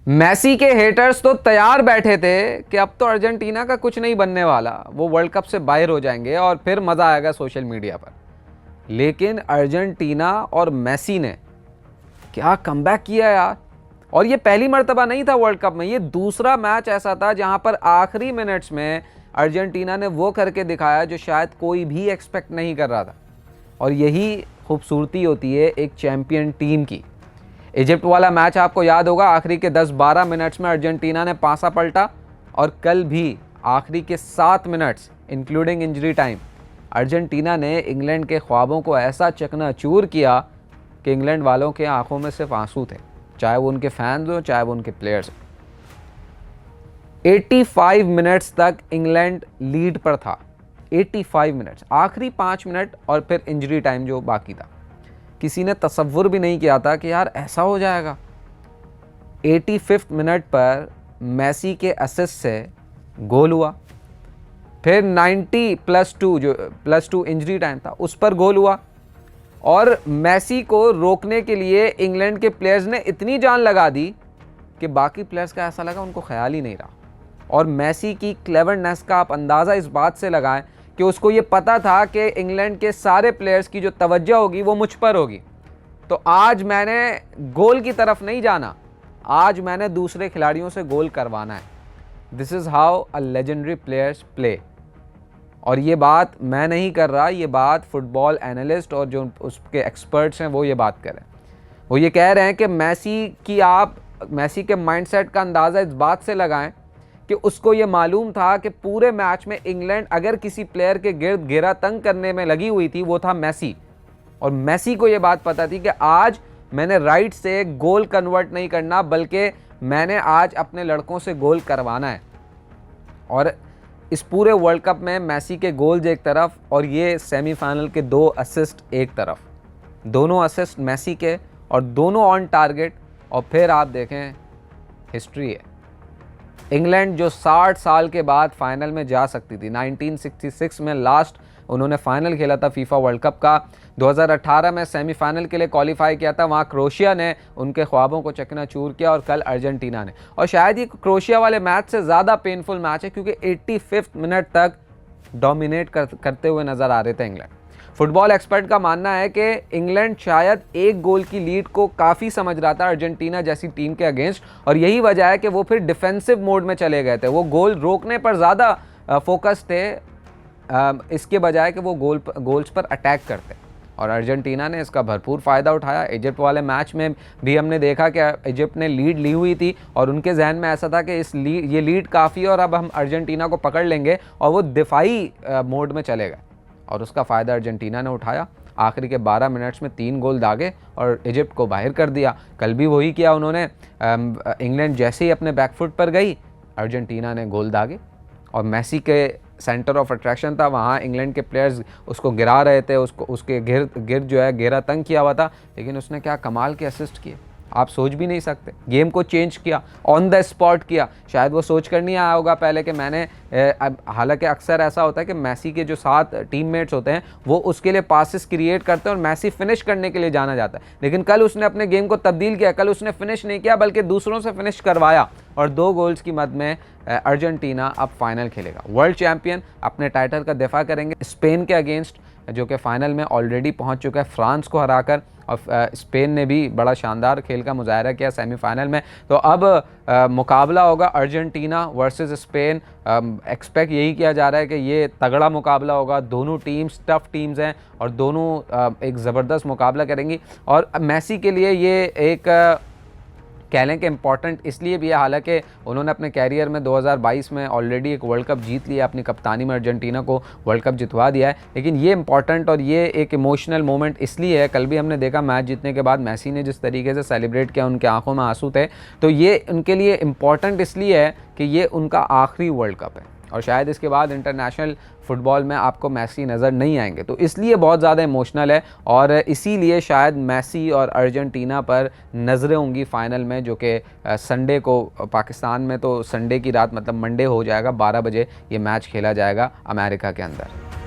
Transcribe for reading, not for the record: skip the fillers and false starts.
मैसी के हेटर्स तो तैयार बैठे थे कि अब तो अर्जेंटीना का कुछ नहीं बनने वाला, वो वर्ल्ड कप से बाहर हो जाएंगे और फिर मज़ा आएगा सोशल मीडिया पर। लेकिन अर्जेंटीना और मैसी ने क्या कमबैक किया यार। और ये पहली मर्तबा नहीं था वर्ल्ड कप में, ये दूसरा मैच ऐसा था जहां पर आखिरी मिनट्स में अर्जेंटीना ने वो करके दिखाया जो शायद कोई भी एक्सपेक्ट नहीं कर रहा था। और यही खूबसूरती होती है एक चैंपियन टीम की। इजिप्ट वाला मैच आपको याद होगा, आखिरी के 10-12 मिनट्स में अर्जेंटीना ने पासा पलटा, और कल भी आखिरी के 7 minutes including injury time Argentina ने इंग्लैंड के ख्वाबों को ऐसा चकनाचूर किया कि इंग्लैंड वालों के आंखों में सिर्फ आंसू थे, चाहे वो उनके फैंस हो चाहे वो उनके प्लेयर्स हो। 85 मिनट्स तक इंग्लैंड लीड पर था, 85 मिनट्स, आखिरी 5 मिनट और फिर इंजरी टाइम जो बाकी था। किसी ने तसव्वुर भी नहीं किया था कि यार ऐसा हो जाएगा। 85वें मिनट पर मैसी के असिस्ट से गोल हुआ, फिर 90+2 जो +2 इंजरी टाइम था उस पर गोल हुआ, और मैसी को रोकने के लिए इंग्लैंड के प्लेयर्स ने इतनी जान लगा दी कि बाकी प्लेयर्स का ऐसा लगा उनको ख्याल ही नहीं रहा। और मैसी की क्लेवरनेस का आप अंदाज़ा इस बात से लगाएं कि उसको ये पता था कि इंग्लैंड के सारे प्लेयर्स की जो तवज्जो होगी वो मुझ पर होगी, तो आज मैंने गोल की तरफ नहीं जाना, आज मैंने दूसरे खिलाड़ियों से गोल करवाना है। This is how a legendary players play. और ये बात मैं नहीं कर रहा, ये बात फुटबॉल एनालिस्ट और जो उसके एक्सपर्ट्स हैं वो ये बात कर रहे हैं। वो ये कह रहे हैं कि मैसी के माइंडसेट का अंदाज़ा इस बात से लगाएं कि उसको ये मालूम था कि पूरे मैच में इंग्लैंड अगर किसी प्लेयर के गिर्द घेरा तंग करने में लगी हुई थी वो था मैसी, और मैसी को ये बात पता थी कि आज मैंने राइट से गोल कन्वर्ट नहीं करना, बल्कि मैंने आज अपने लड़कों से गोल करवाना है। और इस पूरे वर्ल्ड कप में मैसी के गोल्स एक तरफ और ये सेमीफाइनल के 2 असिस्ट एक तरफ, दोनों असिस्ट मैसी के और दोनों ऑन टारगेट। और फिर आप देखें हिस्ट्री है, इंग्लैंड जो 60 साल के बाद फाइनल में जा सकती थी, 1966 में लास्ट उन्होंने फाइनल खेला था फीफा वर्ल्ड कप का, 2018 में सेमीफाइनल के लिए क्वालिफाई किया था, वहाँ क्रोशिया ने उनके ख्वाबों को चकनाचूर किया और कल अर्जेंटीना ने। और शायद ये क्रोशिया वाले मैच से ज़्यादा पेनफुल मैच है क्योंकि 85वें मिनट तक डोमिनेट करते हुए नज़र आ रहे थे इंग्लैंड। फुटबॉल एक्सपर्ट का मानना है कि इंग्लैंड शायद 1 गोल की लीड को काफ़ी समझ रहा था अर्जेंटीना जैसी टीम के अगेंस्ट, और यही वजह है कि वो फिर डिफेंसिव मोड में चले गए थे। वो गोल रोकने पर ज़्यादा फोकस थे इसके बजाय कि वो गोल्स पर अटैक करते, और अर्जेंटीना ने इसका भरपूर फ़ायदा उठाया। इजिप्ट वाले मैच में भी हमने देखा कि इजिप्ट ने लीड ली हुई थी और उनके जहन में ऐसा था कि ये लीड काफ़ी है और अब हम अर्जेंटीना को पकड़ लेंगे, और वो दिफाई मोड में चले गए और उसका फ़ायदा अर्जेंटीना ने उठाया। आखिरी के 12 मिनट्स में 3 गोल दागे और इजिप्ट को बाहर कर दिया। कल भी वही किया उन्होंने, इंग्लैंड जैसे ही अपने बैकफुट पर गई अर्जेंटीना ने गोल दागे, और मैसी के सेंटर ऑफ अट्रैक्शन था, वहाँ इंग्लैंड के प्लेयर्स उसको गिरा रहे थे, उसके गिर्द जो है घेरा तंग किया हुआ था, लेकिन उसने क्या कमाल के असिस्ट किए, आप सोच भी नहीं सकते। गेम को चेंज किया, ऑन द स्पॉट किया। शायद वो सोच कर नहीं आया होगा पहले कि मैंने, हालांकि अक्सर ऐसा होता है कि मैसी के जो 7 टीममेट्स होते हैं वो उसके लिए पासेस क्रिएट करते हैं और मैसी फिनिश करने के लिए जाना जाता है, लेकिन कल उसने अपने गेम को तब्दील किया। कल उसने फिनिश नहीं किया बल्कि दूसरों से फिनिश करवाया, और 2 गोल्स की मद में अर्जेंटीना अब फाइनल खेलेगा। वर्ल्ड चैंपियन अपने टाइटल का दिफा करेंगे स्पेन के अगेंस्ट, जो कि फ़ाइनल में ऑलरेडी पहुंच चुका है फ्रांस को हराकर, और स्पेन ने भी बड़ा शानदार खेल का मुजाहरा किया सेमीफाइनल में। तो अब मुकाबला होगा अर्जेंटीना वर्सेस स्पेन। एक्सपेक्ट यही किया जा रहा है कि ये तगड़ा मुकाबला होगा, दोनों टीम्स टफ टीम्स हैं और दोनों एक ज़बरदस्त मुकाबला करेंगी। और मैसी के लिए ये एक कह लें कि इम्पॉर्टेंट इसलिए भी है, हालांकि उन्होंने अपने कैरियर में 2022 में ऑलरेडी एक वर्ल्ड कप जीत लिया, अपनी कप्तानी में अर्जेंटीना को वर्ल्ड कप जितवा दिया है, लेकिन ये इम्पॉर्टेंट और ये एक इमोशनल मोमेंट इसलिए है, कल भी हमने देखा मैच जीतने के बाद मैसी ने जिस तरीके से सेलिब्रेट किया, उनके आंखों में आंसू थे, तो ये उनके लिए इम्पॉर्टेंट इसलिए है कि ये उनका आखिरी वर्ल्ड कप है और शायद इसके बाद इंटरनेशनल फुटबॉल में आपको मैसी नज़र नहीं आएंगे, तो इसलिए बहुत ज़्यादा इमोशनल है और इसीलिए शायद मैसी और अर्जेंटीना पर नज़रें होंगी फ़ाइनल में, जो कि संडे को पाकिस्तान में तो संडे की रात मतलब मंडे हो जाएगा, 12 बजे ये मैच खेला जाएगा अमेरिका के अंदर।